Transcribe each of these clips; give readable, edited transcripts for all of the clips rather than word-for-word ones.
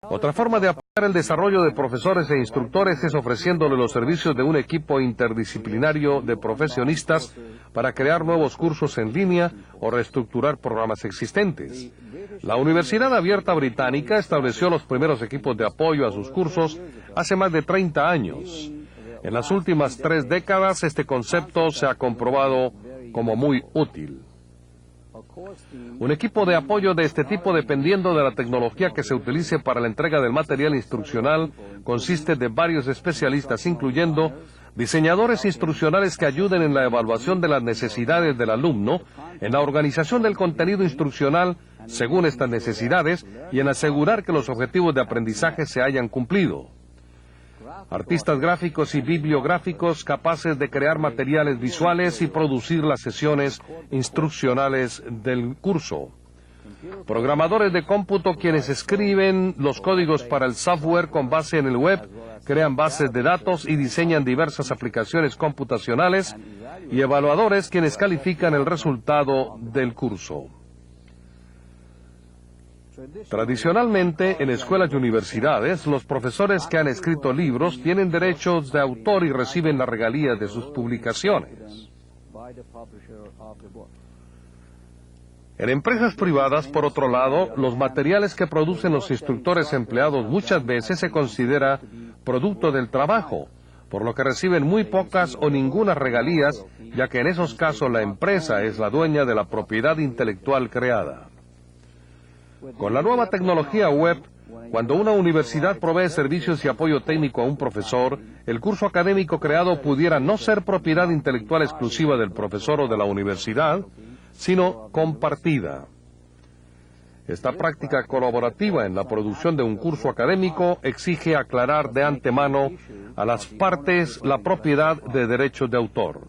Otra forma de apoyar el desarrollo de profesores e instructores es ofreciéndole los servicios de un equipo interdisciplinario de profesionistas para crear nuevos cursos en línea o reestructurar programas existentes. La Universidad Abierta Británica estableció los primeros equipos de apoyo a sus cursos hace más de 30 años. En las últimas 3 décadas, este concepto se ha comprobado como muy útil. Un equipo de apoyo de este tipo, dependiendo de la tecnología que se utilice para la entrega del material instruccional, consiste de varios especialistas, incluyendo diseñadores instruccionales que ayuden en la evaluación de las necesidades del alumno, en la organización del contenido instruccional según estas necesidades y en asegurar que los objetivos de aprendizaje se hayan cumplido. Artistas gráficos y bibliográficos capaces de crear materiales visuales y producir las sesiones instruccionales del curso. Programadores de cómputo quienes escriben los códigos para el software con base en el web, crean bases de datos y diseñan diversas aplicaciones computacionales, y evaluadores quienes califican el resultado del curso. Tradicionalmente, en escuelas y universidades, los profesores que han escrito libros tienen derechos de autor y reciben las regalías de sus publicaciones. En empresas privadas, por otro lado, los materiales que producen los instructores empleados muchas veces se considera producto del trabajo, por lo que reciben muy pocas o ninguna regalías, ya que en esos casos la empresa es la dueña de la propiedad intelectual creada. Con la nueva tecnología web, cuando una universidad provee servicios y apoyo técnico a un profesor, el curso académico creado pudiera no ser propiedad intelectual exclusiva del profesor o de la universidad, sino compartida. Esta práctica colaborativa en la producción de un curso académico exige aclarar de antemano a las partes la propiedad de derechos de autor.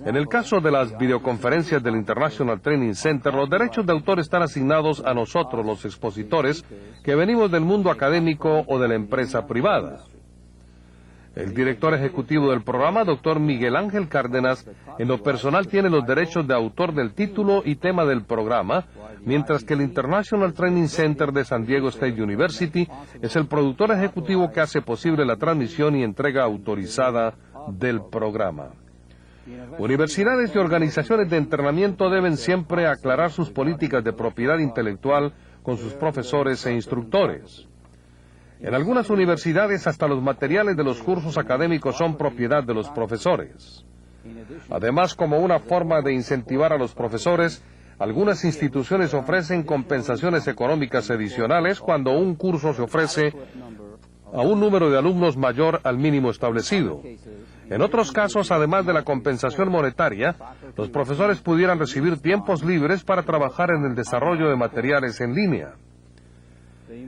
En el caso de las videoconferencias del International Training Center, los derechos de autor están asignados a nosotros, los expositores, que venimos del mundo académico o de la empresa privada. El director ejecutivo del programa, Dr. Miguel Ángel Cárdenas, en lo personal tiene los derechos de autor del título y tema del programa, mientras que el International Training Center de San Diego State University es el productor ejecutivo que hace posible la transmisión y entrega autorizada del programa. Universidades y organizaciones de entrenamiento deben siempre aclarar sus políticas de propiedad intelectual con sus profesores e instructores. En algunas universidades hasta los materiales de los cursos académicos son propiedad de los profesores. Además, como una forma de incentivar a los profesores, algunas instituciones ofrecen compensaciones económicas adicionales cuando un curso se ofrece a un número de alumnos mayor al mínimo establecido. En otros casos, además de la compensación monetaria, los profesores pudieran recibir tiempos libres para trabajar en el desarrollo de materiales en línea.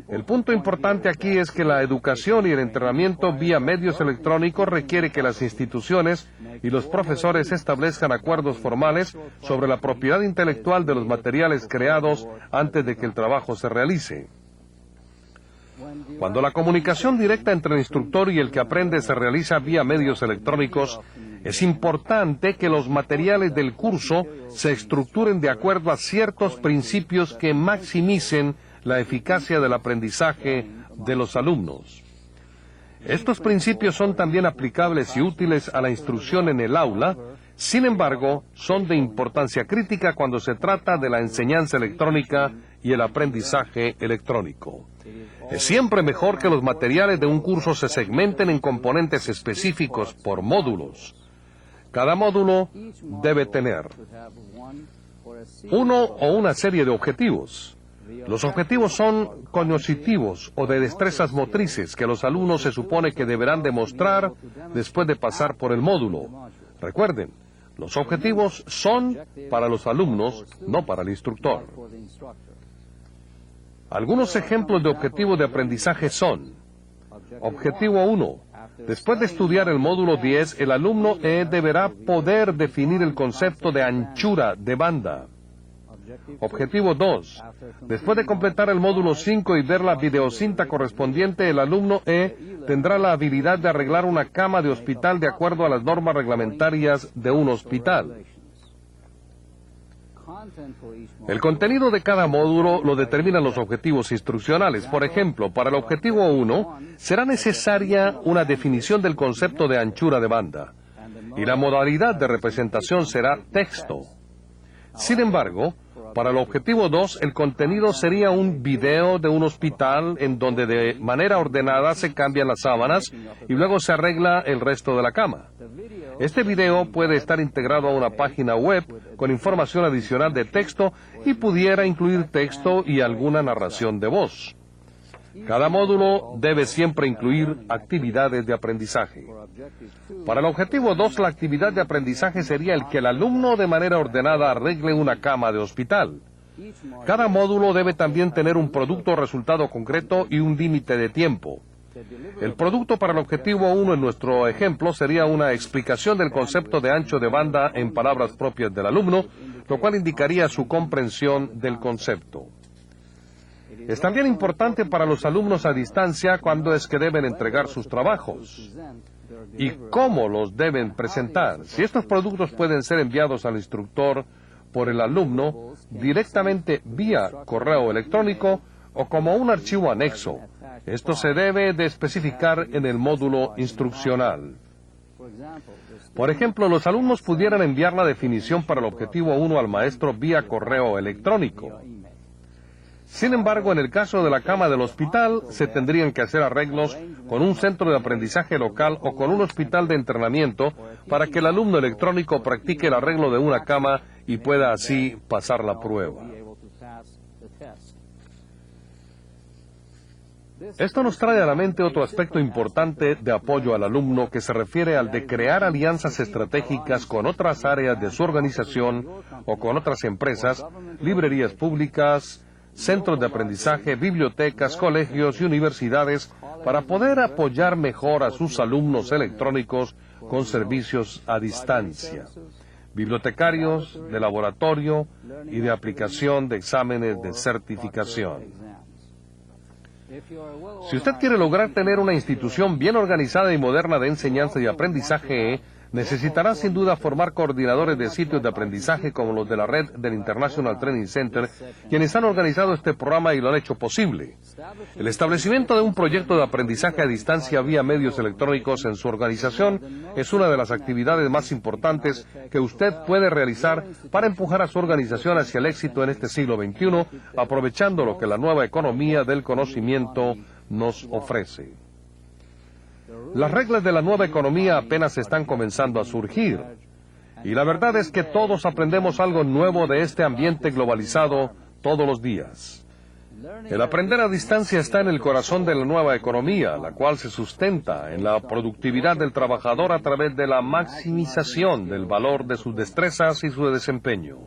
El punto importante aquí es que la educación y el entrenamiento vía medios electrónicos requiere que las instituciones y los profesores establezcan acuerdos formales sobre la propiedad intelectual de los materiales creados antes de que el trabajo se realice. Cuando la comunicación directa entre el instructor y el que aprende se realiza vía medios electrónicos, es importante que los materiales del curso se estructuren de acuerdo a ciertos principios que maximicen la eficacia del aprendizaje de los alumnos. Estos principios son también aplicables y útiles a la instrucción en el aula, sin embargo, son de importancia crítica cuando se trata de la enseñanza electrónica y el aprendizaje electrónico. Es siempre mejor que los materiales de un curso se segmenten en componentes específicos por módulos. Cada módulo debe tener uno o una serie de objetivos. Los objetivos son cognitivos o de destrezas motrices que los alumnos se supone que deberán demostrar después de pasar por el módulo. Recuerden, los objetivos son para los alumnos, no para el instructor. Algunos ejemplos de objetivos de aprendizaje son: Objetivo 1. Después de estudiar el módulo 10, el alumno deberá poder definir el concepto de anchura de banda. Objetivo 2. Después de completar el módulo 5 y ver la videocinta correspondiente, el alumno tendrá la habilidad de arreglar una cama de hospital de acuerdo a las normas reglamentarias de un hospital. El contenido de cada módulo lo determinan los objetivos instruccionales. Por ejemplo, para el objetivo 1 será necesaria una definición del concepto de anchura de banda, y la modalidad de representación será texto. Sin embargo, para el objetivo 2, el contenido sería un video de un hospital en donde de manera ordenada se cambian las sábanas y luego se arregla el resto de la cama. Este video puede estar integrado a una página web con información adicional de texto y pudiera incluir texto y alguna narración de voz. Cada módulo debe siempre incluir actividades de aprendizaje. Para el objetivo 2, la actividad de aprendizaje sería el que el alumno de manera ordenada arregle una cama de hospital. Cada módulo debe también tener un producto o resultado concreto y un límite de tiempo. El producto para el objetivo 1 en nuestro ejemplo sería una explicación del concepto de ancho de banda en palabras propias del alumno, lo cual indicaría su comprensión del concepto. Es también importante para los alumnos a distancia cuándo es que deben entregar sus trabajos y cómo los deben presentar. Si estos productos pueden ser enviados al instructor por el alumno directamente vía correo electrónico o como un archivo anexo, esto se debe de especificar en el módulo instruccional. Por ejemplo, los alumnos pudieran enviar la definición para el objetivo 1 al maestro vía correo electrónico. Sin embargo, en el caso de la cama del hospital, se tendrían que hacer arreglos con un centro de aprendizaje local o con un hospital de entrenamiento para que el alumno electrónico practique el arreglo de una cama y pueda así pasar la prueba. Esto nos trae a la mente otro aspecto importante de apoyo al alumno que se refiere al de crear alianzas estratégicas con otras áreas de su organización o con otras empresas, librerías públicas, centros de aprendizaje, bibliotecas, colegios y universidades para poder apoyar mejor a sus alumnos electrónicos con servicios a distancia, bibliotecarios, de laboratorio y de aplicación de exámenes de certificación. Si usted quiere lograr tener una institución bien organizada y moderna de enseñanza y aprendizaje, necesitará sin duda formar coordinadores de sitios de aprendizaje como los de la red del International Training Center, quienes han organizado este programa y lo han hecho posible. El establecimiento de un proyecto de aprendizaje a distancia vía medios electrónicos en su organización es una de las actividades más importantes que usted puede realizar para empujar a su organización hacia el éxito en este siglo XXI, aprovechando lo que la nueva economía del conocimiento nos ofrece. Las reglas de la nueva economía apenas están comenzando a surgir, y la verdad es que todos aprendemos algo nuevo de este ambiente globalizado todos los días. El aprender a distancia está en el corazón de la nueva economía, la cual se sustenta en la productividad del trabajador a través de la maximización del valor de sus destrezas y su desempeño.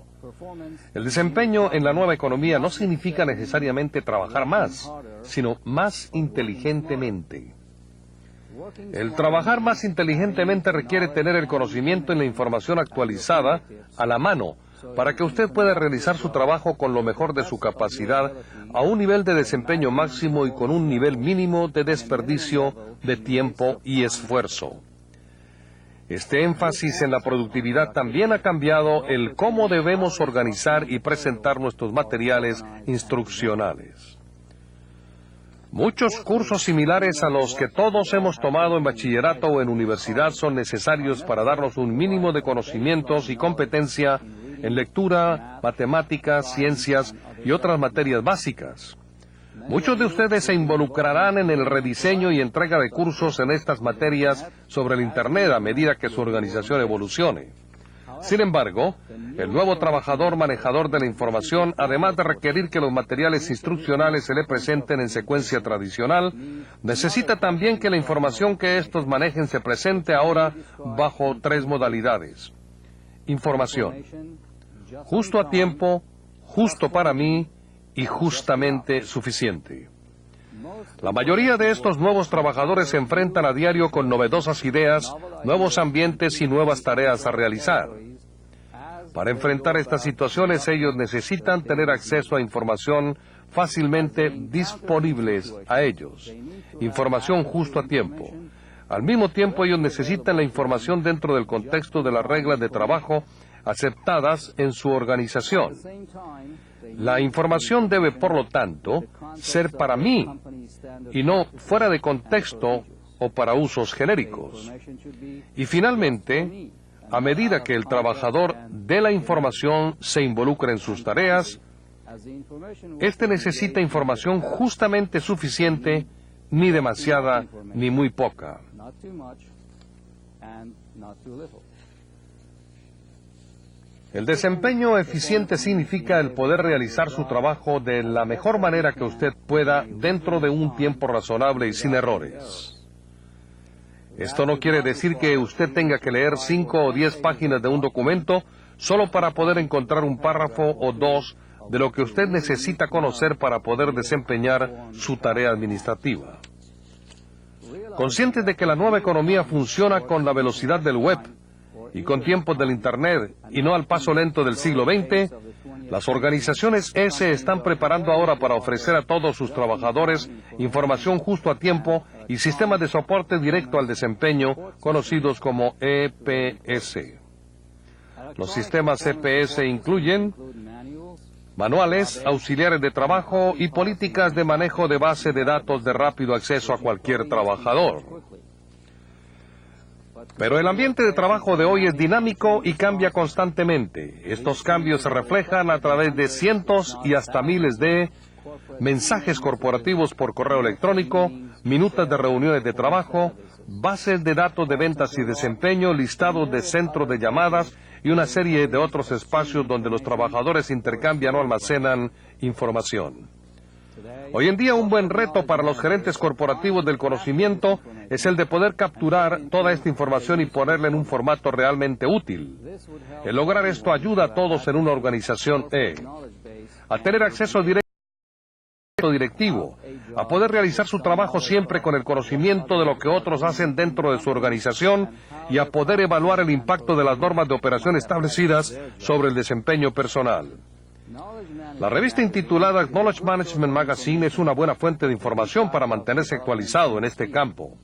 El desempeño en la nueva economía no significa necesariamente trabajar más, sino más inteligentemente. El trabajar más inteligentemente requiere tener el conocimiento y la información actualizada a la mano para que usted pueda realizar su trabajo con lo mejor de su capacidad a un nivel de desempeño máximo y con un nivel mínimo de desperdicio de tiempo y esfuerzo. Este énfasis en la productividad también ha cambiado el cómo debemos organizar y presentar nuestros materiales instruccionales. Muchos cursos similares a los que todos hemos tomado en bachillerato o en universidad son necesarios para darnos un mínimo de conocimientos y competencia en lectura, matemáticas, ciencias y otras materias básicas. Muchos de ustedes se involucrarán en el rediseño y entrega de cursos en estas materias sobre el Internet a medida que su organización evolucione. Sin embargo, el nuevo trabajador manejador de la información, además de requerir que los materiales instruccionales se le presenten en secuencia tradicional, necesita también que la información que estos manejen se presente ahora bajo 3 modalidades. Información, justo a tiempo, justo para mí y justamente suficiente. La mayoría de estos nuevos trabajadores se enfrentan a diario con novedosas ideas, nuevos ambientes y nuevas tareas a realizar. Para enfrentar estas situaciones, ellos necesitan tener acceso a información fácilmente disponibles a ellos, información justo a tiempo. Al mismo tiempo, ellos necesitan la información dentro del contexto de las reglas de trabajo, aceptadas en su organización. La información debe, por lo tanto, ser para mí y no fuera de contexto o para usos genéricos. Y finalmente, a medida que el trabajador de la información se involucra en sus tareas, éste necesita información justamente suficiente, ni demasiada ni muy poca. El desempeño eficiente significa el poder realizar su trabajo de la mejor manera que usted pueda dentro de un tiempo razonable y sin errores. Esto no quiere decir que usted tenga que leer 5 o 10 páginas de un documento solo para poder encontrar un párrafo o dos de lo que usted necesita conocer para poder desempeñar su tarea administrativa. Conscientes de que la nueva economía funciona con la velocidad del web y con tiempos del Internet y no al paso lento del siglo XX, las organizaciones se están preparando ahora para ofrecer a todos sus trabajadores información justo a tiempo y sistemas de soporte directo al desempeño, conocidos como EPS. Los sistemas EPS incluyen manuales, auxiliares de trabajo y políticas de manejo de base de datos de rápido acceso a cualquier trabajador. Pero el ambiente de trabajo de hoy es dinámico y cambia constantemente. Estos cambios se reflejan a través de cientos y hasta miles de mensajes corporativos por correo electrónico, minutas de reuniones de trabajo, bases de datos de ventas y desempeño, listados de centros de llamadas y una serie de otros espacios donde los trabajadores intercambian o almacenan información. Hoy en día un buen reto para los gerentes corporativos del conocimiento es el de poder capturar toda esta información y ponerla en un formato realmente útil. El lograr esto ayuda a todos en una organización a tener acceso directo directivo, a poder realizar su trabajo siempre con el conocimiento de lo que otros hacen dentro de su organización y a poder evaluar el impacto de las normas de operación establecidas sobre el desempeño personal. La revista intitulada Knowledge Management Magazine es una buena fuente de información para mantenerse actualizado en este campo.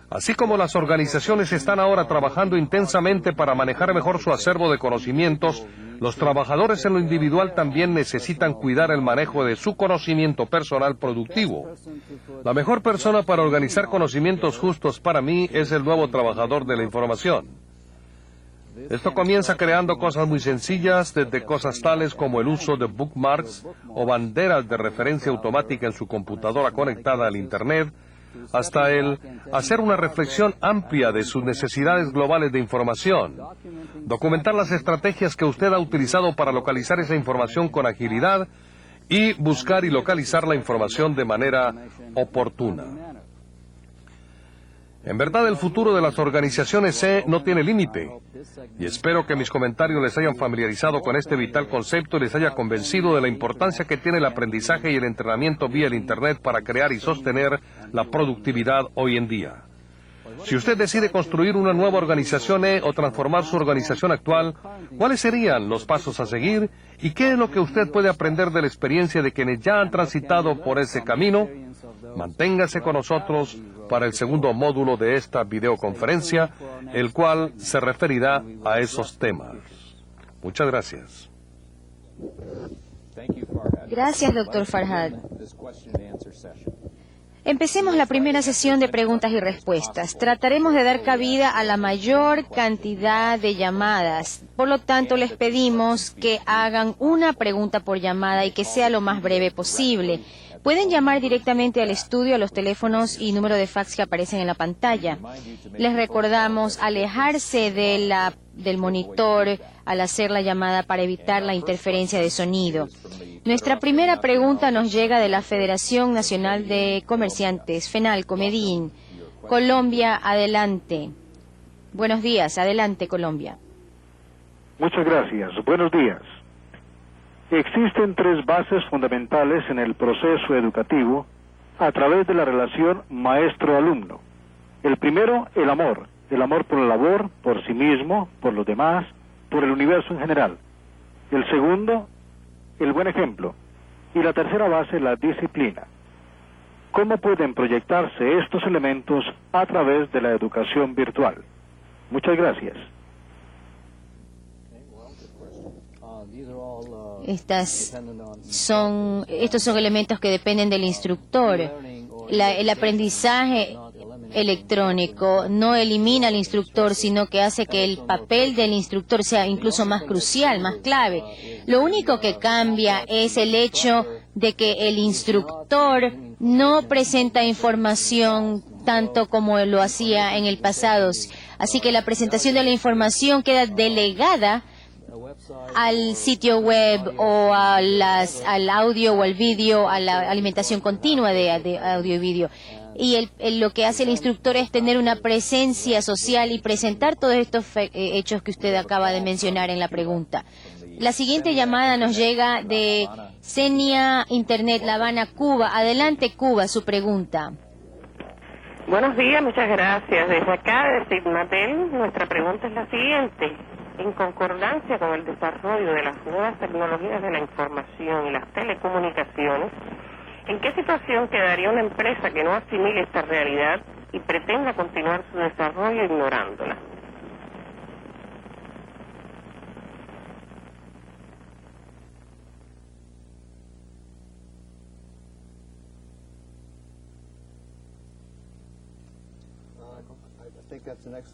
Así como las organizaciones están ahora trabajando intensamente para manejar mejor su acervo de conocimientos, los trabajadores en lo individual también necesitan cuidar el manejo de su conocimiento personal productivo. La mejor persona para organizar conocimientos justos para mí es el nuevo trabajador de la información. Esto comienza creando cosas muy sencillas, desde cosas tales como el uso de bookmarks o banderas de referencia automática en su computadora conectada al Internet, hasta el hacer una reflexión amplia de sus necesidades globales de información, documentar las estrategias que usted ha utilizado para localizar esa información con agilidad y buscar y localizar la información de manera oportuna. En verdad, el futuro de las organizaciones no tiene límite, y espero que mis comentarios les hayan familiarizado con este vital concepto y les haya convencido de la importancia que tiene el aprendizaje y el entrenamiento vía el Internet para crear y sostener la productividad hoy en día. Si usted decide construir una nueva organización o transformar su organización actual, ¿cuáles serían los pasos a seguir? ¿Y qué es lo que usted puede aprender de la experiencia de quienes ya han transitado por ese camino? Manténgase con nosotros para el segundo módulo de esta videoconferencia, el cual se referirá a esos temas. Muchas gracias. Gracias, doctor Farhad. Empecemos la primera sesión de preguntas y respuestas. Trataremos de dar cabida a la mayor cantidad de llamadas. Por lo tanto, les pedimos que hagan una pregunta por llamada y que sea lo más breve posible. Pueden llamar directamente al estudio a los teléfonos y número de fax que aparecen en la pantalla. Les recordamos alejarse del monitor al hacer la llamada para evitar la interferencia de sonido. Nuestra primera pregunta nos llega de la Federación Nacional de Comerciantes, FENALCO, Medellín. Colombia, adelante. Buenos días, adelante, Colombia. Muchas gracias. Buenos días. Existen tres bases fundamentales en el proceso educativo a través de la relación maestro-alumno. El primero, el amor por la labor, por sí mismo, por los demás, por el universo en general. El segundo, el buen ejemplo. Y la tercera base, la disciplina. ¿Cómo pueden proyectarse estos elementos a través de la educación virtual? Muchas gracias. Estos son elementos que dependen del instructor. El aprendizaje electrónico no elimina al instructor, sino que hace que el papel del instructor sea incluso más crucial, más clave. Lo único que cambia es el hecho de que el instructor no presenta información tanto como lo hacía en el pasado. Así que la presentación de la información queda delegada al sitio web o al audio o al vídeo, a la alimentación continua de audio y vídeo. Y lo que hace el instructor es tener una presencia social y presentar todos estos hechos que usted acaba de mencionar en la pregunta. La siguiente llamada nos llega de Senia Internet, La Habana, Cuba. Adelante, Cuba, su pregunta. Buenos días, muchas gracias. Desde acá, de Sigmatel, nuestra pregunta es la siguiente. En concordancia con el desarrollo de las nuevas tecnologías de la información y las telecomunicaciones, ¿en qué situación quedaría una empresa que no asimile esta realidad y pretenda continuar su desarrollo ignorándola?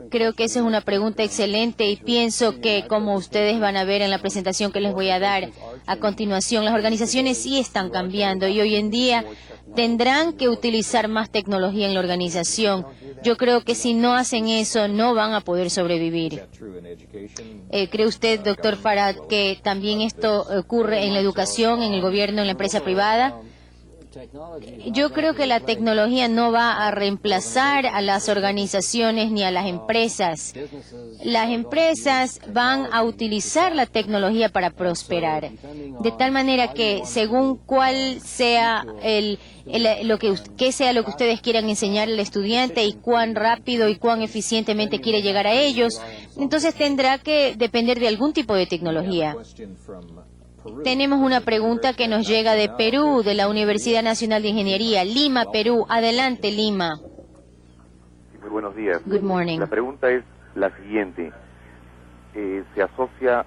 Creo que esa es una pregunta excelente y pienso que, como ustedes van a ver en la presentación que les voy a dar a continuación, las organizaciones sí están cambiando y hoy en día tendrán que utilizar más tecnología en la organización. Yo creo que si no hacen eso, no van a poder sobrevivir. ¿Cree usted, doctor Farad, que también esto ocurre en la educación, en el gobierno, en la empresa privada? Yo creo que la tecnología no va a reemplazar a las organizaciones ni a las empresas. Las empresas van a utilizar la tecnología para prosperar. De tal manera que según cuál sea qué sea lo que ustedes quieran enseñar al estudiante y cuán rápido y cuán eficientemente quiere llegar a ellos, entonces tendrá que depender de algún tipo de tecnología. Tenemos una pregunta que nos llega de Perú, de la Universidad Nacional de Ingeniería, Lima, Perú. Adelante, Lima. Muy buenos días. Good morning. La pregunta es la siguiente. Se asocia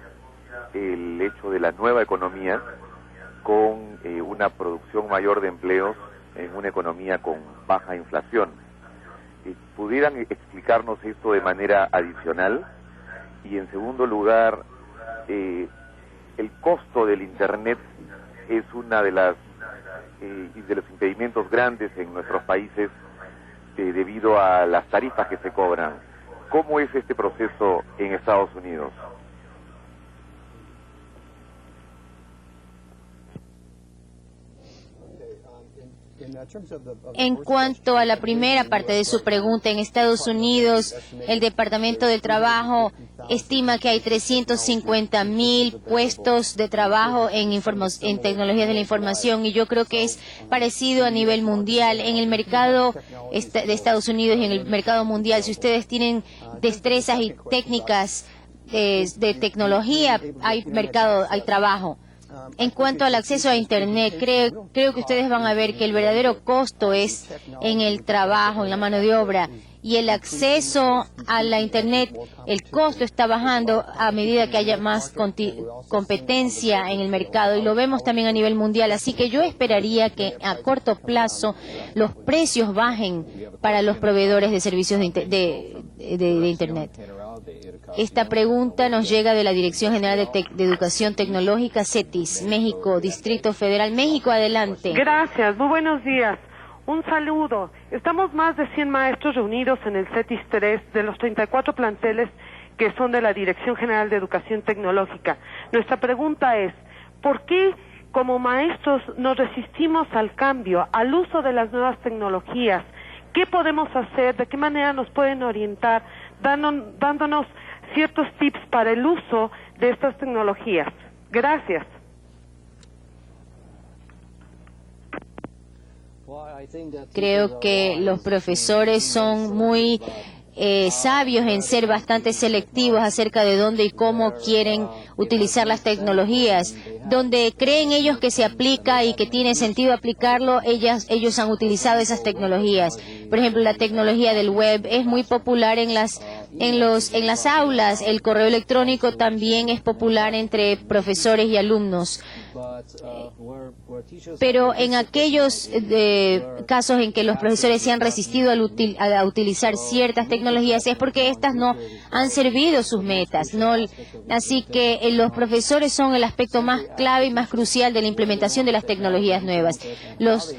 el hecho de la nueva economía con una producción mayor de empleos en una economía con baja inflación. ¿Pudieran explicarnos esto de manera adicional? Y en segundo lugar, el costo del Internet es una de los impedimentos grandes en nuestros países debido a las tarifas que se cobran. ¿Cómo es este proceso en Estados Unidos? En cuanto a la primera parte de su pregunta, en Estados Unidos, el Departamento del Trabajo estima que hay 350,000 puestos de trabajo en tecnologías de la información, y yo creo que es parecido a nivel mundial. En el mercado de Estados Unidos y en el mercado mundial, si ustedes tienen destrezas y técnicas de tecnología, hay mercado, hay trabajo. En cuanto al acceso a Internet, creo que ustedes van a ver que el verdadero costo es en el trabajo, en la mano de obra, y el acceso a la Internet, el costo está bajando a medida que haya más competencia en el mercado, y lo vemos también a nivel mundial. Así que yo esperaría que a corto plazo los precios bajen para los proveedores de servicios de Internet. Esta pregunta nos llega de la Dirección General de Educación Tecnológica, CETIS, México, Distrito Federal. México, adelante. Gracias, muy buenos días. Un saludo. Estamos más de 100 maestros reunidos en el CETIS 3 de los 34 planteles que son de la Dirección General de Educación Tecnológica. Nuestra pregunta es, ¿por qué como maestros nos resistimos al cambio, al uso de las nuevas tecnologías? ¿Qué podemos hacer? ¿De qué manera nos pueden orientar? Dándonos ciertos tips para el uso de estas tecnologías. Gracias. Creo que los profesores son muy sabios en ser bastante selectivos acerca de dónde y cómo quieren utilizar las tecnologías. Donde creen ellos que se aplica y que tiene sentido aplicarlo, ellos han utilizado esas tecnologías. Por ejemplo, la tecnología del web es muy popular en las En las aulas, el correo electrónico también es popular entre profesores y alumnos. Pero en aquellos casos en que los profesores se han resistido a utilizar ciertas tecnologías es porque éstas no han servido sus metas. Así que los profesores son el aspecto más clave y más crucial de la implementación de las tecnologías nuevas. Los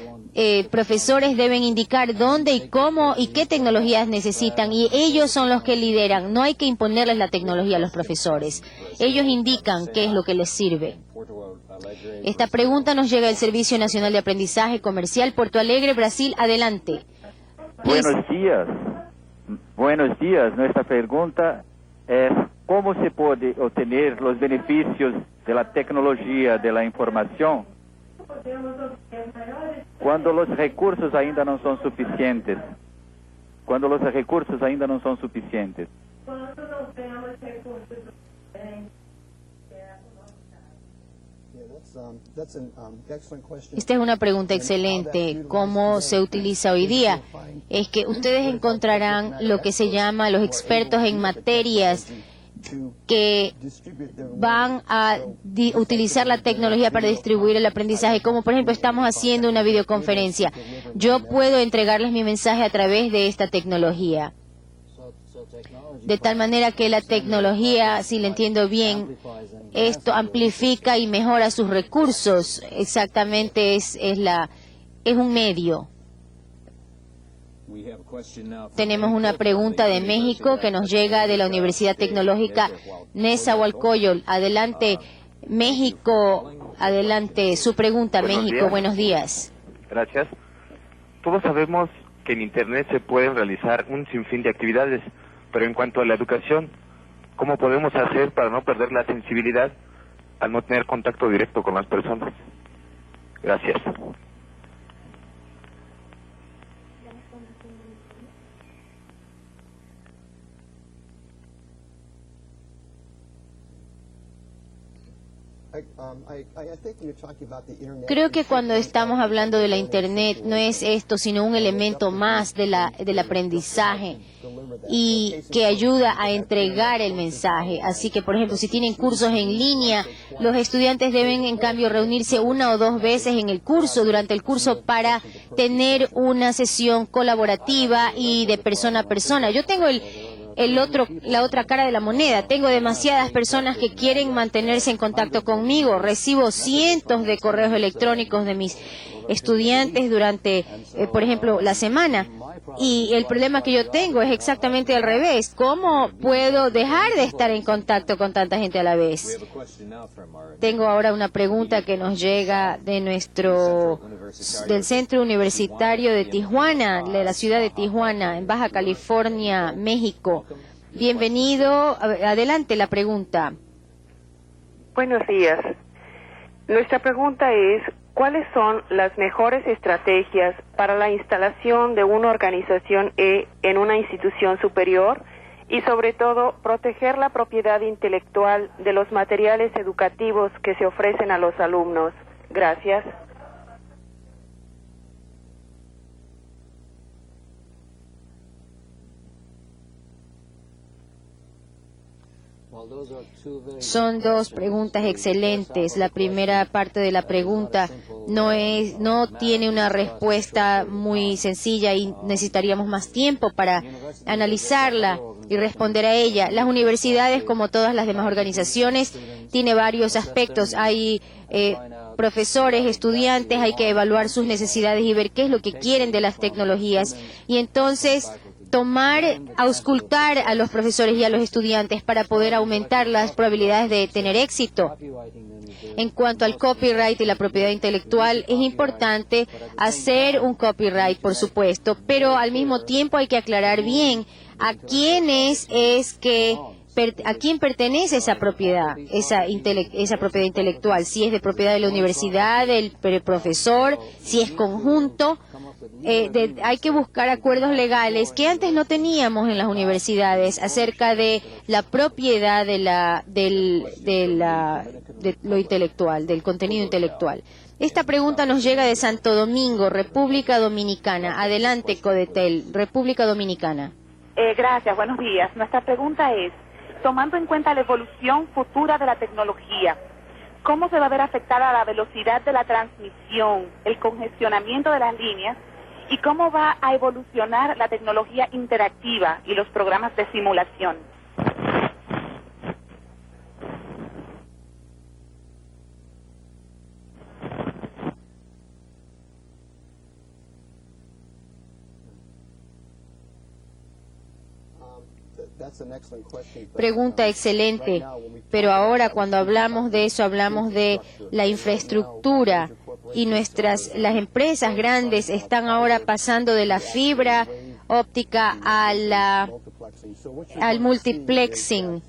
profesores deben indicar dónde y cómo y qué tecnologías necesitan, y ellos son los que lideran. No hay que imponerles la tecnología a los profesores. Ellos indican qué es lo que les sirve. Esta pregunta nos llega del Servicio Nacional de Aprendizaje Comercial, Porto Alegre, Brasil. Adelante. Buenos días. Buenos días. Nuestra pregunta es ¿cómo se puede obtener los beneficios de la tecnología de la información cuando los recursos ainda no son suficientes? Cuando los recursos ainda no son suficientes. Esta es una pregunta excelente. ¿Cómo se utiliza hoy día? Es que ustedes encontrarán lo que se llama los expertos en materias que van a utilizar la tecnología para distribuir el aprendizaje, como por ejemplo estamos haciendo una videoconferencia. Yo puedo entregarles mi mensaje a través de esta tecnología. De tal manera que la tecnología, si le entiendo bien, esto amplifica y mejora sus recursos. Exactamente es un medio. Tenemos una pregunta de México que nos llega de la Universidad Tecnológica Nezahualcóyotl. Adelante, México. Adelante, su pregunta, México. Buenos días. Gracias. Todos sabemos que en Internet se pueden realizar un sinfín de actividades, pero en cuanto a la educación, ¿cómo podemos hacer para no perder la sensibilidad al no tener contacto directo con las personas? Gracias. Creo que cuando estamos hablando de la Internet no es esto, sino un elemento más del aprendizaje y que ayuda a entregar el mensaje. Así que, por ejemplo, si tienen cursos en línea, los estudiantes deben, en cambio, reunirse 1 o 2 veces durante el curso, para tener una sesión colaborativa y de persona a persona. Yo tengo la otra cara de la moneda. Tengo demasiadas personas que quieren mantenerse en contacto conmigo. Recibo cientos de correos electrónicos de mis estudiantes durante, por ejemplo, la semana. Y el problema que yo tengo es exactamente al revés. ¿Cómo puedo dejar de estar en contacto con tanta gente a la vez? Tengo ahora una pregunta que nos llega del Centro Universitario de Tijuana, de la ciudad de Tijuana, en Baja California, México. Bienvenido. Adelante la pregunta. Buenos días. Nuestra pregunta es: ¿cuáles son las mejores estrategias para la instalación de una organización en una institución superior y, sobre todo, proteger la propiedad intelectual de los materiales educativos que se ofrecen a los alumnos? Gracias. Son 2 preguntas excelentes. La primera parte de la pregunta no tiene una respuesta muy sencilla y necesitaríamos más tiempo para analizarla y responder a ella. Las universidades, como todas las demás organizaciones, tiene varios aspectos. Hay profesores, estudiantes, hay que evaluar sus necesidades y ver qué es lo que quieren de las tecnologías. Y entonces auscultar a los profesores y a los estudiantes para poder aumentar las probabilidades de tener éxito. En cuanto al copyright y la propiedad intelectual, es importante hacer un copyright, por supuesto, pero al mismo tiempo hay que aclarar bien a quién pertenece esa propiedad, esa propiedad intelectual, si es de propiedad de la universidad, del profesor, si es conjunto. Hay que buscar acuerdos legales que antes no teníamos en las universidades acerca de la propiedad de lo intelectual, del contenido intelectual. Esta pregunta nos llega de Santo Domingo, República Dominicana. Adelante, Codetel, República Dominicana. Gracias, buenos días. Nuestra pregunta es, tomando en cuenta la evolución futura de la tecnología, ¿cómo se va a ver afectada la velocidad de la transmisión, el congestionamiento de las líneas y cómo va a evolucionar la tecnología interactiva y los programas de simulación? Pregunta excelente, pero ahora cuando hablamos de eso, hablamos de la infraestructura y las empresas grandes están ahora pasando de la fibra óptica al multiplexing.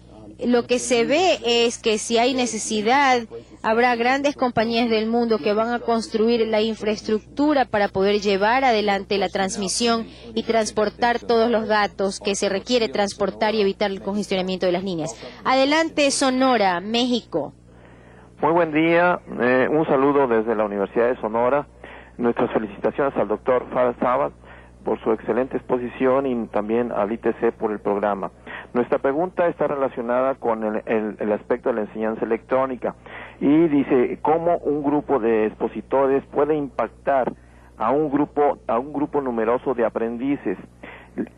Lo que se ve es que si hay necesidad, habrá grandes compañías del mundo que van a construir la infraestructura para poder llevar adelante la transmisión y transportar todos los datos que se requiere transportar y evitar el congestionamiento de las líneas. Adelante, Sonora, México. Muy buen día, un saludo desde la Universidad de Sonora. Nuestras felicitaciones al doctor Farah Sabat por su excelente exposición y también al ITC por el programa. Nuestra pregunta está relacionada con el aspecto de la enseñanza electrónica y dice cómo un grupo de expositores puede impactar a un grupo numeroso de aprendices.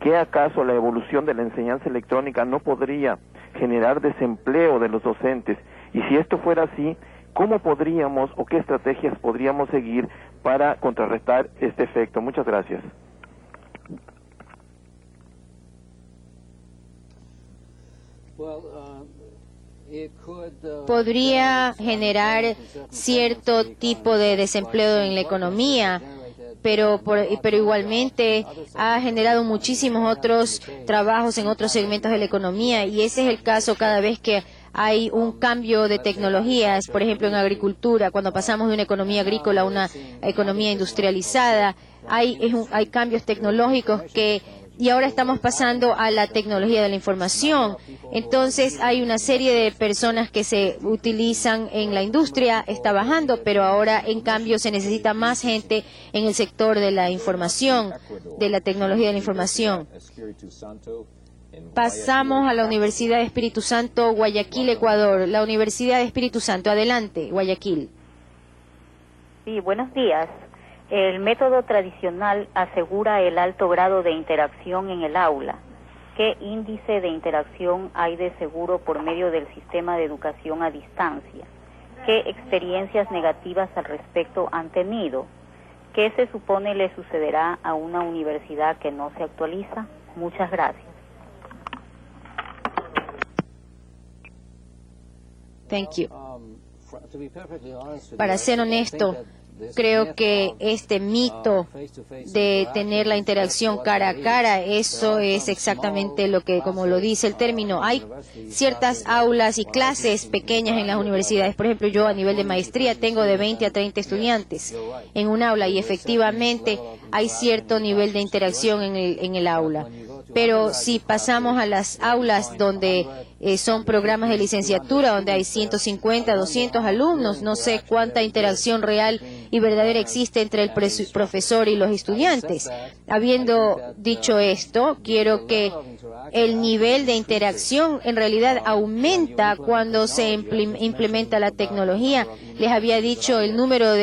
¿Qué acaso la evolución de la enseñanza electrónica no podría generar desempleo de los docentes? Y si esto fuera así, ¿cómo podríamos o qué estrategias podríamos seguir para contrarrestar este efecto? Muchas gracias. Podría generar cierto tipo de desempleo en la economía, pero igualmente ha generado muchísimos otros trabajos en otros segmentos de la economía, y ese es el caso cada vez que hay un cambio de tecnologías, por ejemplo en agricultura, cuando pasamos de una economía agrícola a una economía industrializada, hay cambios tecnológicos y ahora estamos pasando a la tecnología de la información. Entonces hay una serie de personas que se utilizan en la industria, está bajando, pero ahora en cambio se necesita más gente en el sector de la información, de la tecnología de la información. Pasamos a la Universidad de Espíritu Santo, Guayaquil, Ecuador. La Universidad de Espíritu Santo, adelante, Guayaquil. Sí, buenos días. El método tradicional asegura el alto grado de interacción en el aula. ¿Qué índice de interacción hay de seguro por medio del sistema de educación a distancia? ¿Qué experiencias negativas al respecto han tenido? ¿Qué se supone le sucederá a una universidad que no se actualiza? Muchas gracias. Thank you. Para ser honesto, creo que este mito de tener la interacción cara a cara, eso es exactamente lo que, como lo dice el término, hay ciertas aulas y clases pequeñas en las universidades. Por ejemplo, yo a nivel de maestría tengo de 20 a 30 estudiantes en un aula y efectivamente hay cierto nivel de interacción en el aula. Pero si pasamos a las aulas donde son programas de licenciatura, donde hay 150, 200 alumnos, no sé cuánta interacción real y verdadera existe entre el profesor y los estudiantes. Habiendo dicho esto, quiero que el nivel de interacción en realidad aumenta cuando se implementa la tecnología. Les había dicho el número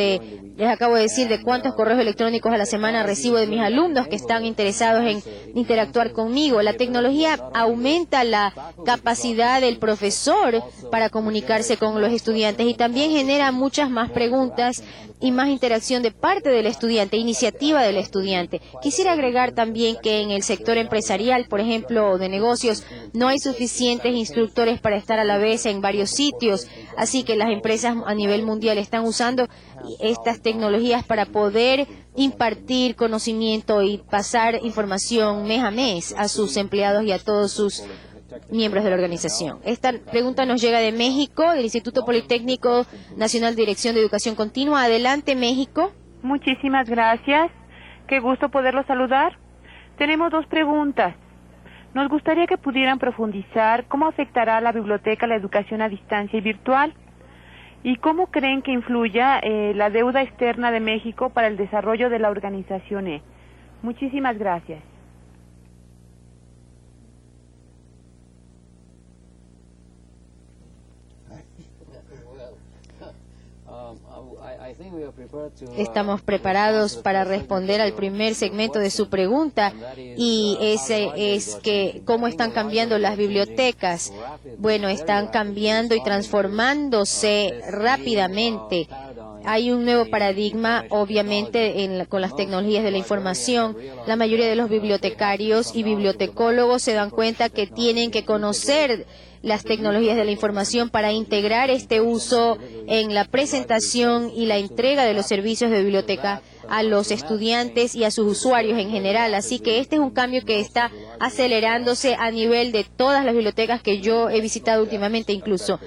les acabo de decir de cuántos correos electrónicos a la semana recibo de mis alumnos que están interesados en interactuar conmigo. La tecnología aumenta la capacidad del profesor para comunicarse con los estudiantes y también genera muchas más preguntas y más interacción de parte del estudiante, iniciativa del estudiante. Quisiera agregar también que en el sector empresarial, por ejemplo, o de negocios, no hay suficientes instructores para estar a la vez en varios sitios, así que las empresas a nivel mundial están usando estas tecnologías para poder impartir conocimiento y pasar información mes a mes a sus empleados y a todos sus miembros de la organización. Esta pregunta nos llega de México, del Instituto Politécnico Nacional de Dirección de Educación Continua. Adelante, México. Muchísimas gracias. Qué gusto poderlo saludar. Tenemos dos preguntas. Nos gustaría que pudieran profundizar cómo afectará a la biblioteca la educación a distancia y virtual. ¿Y cómo creen que influya la deuda externa de México para el desarrollo de la organización E? Muchísimas gracias. Estamos preparados para responder al primer segmento de su pregunta, y ese es que cómo están cambiando las bibliotecas. Bueno, están cambiando y transformándose rápidamente. Hay un nuevo paradigma, obviamente, con las tecnologías de la información. La mayoría de los bibliotecarios y bibliotecólogos se dan cuenta que tienen que conocer las tecnologías de la información para integrar este uso en la presentación y la entrega de los servicios de biblioteca a los estudiantes y a sus usuarios en general. Así que este es un cambio que está acelerándose a nivel de todas las bibliotecas que yo he visitado últimamente incluso.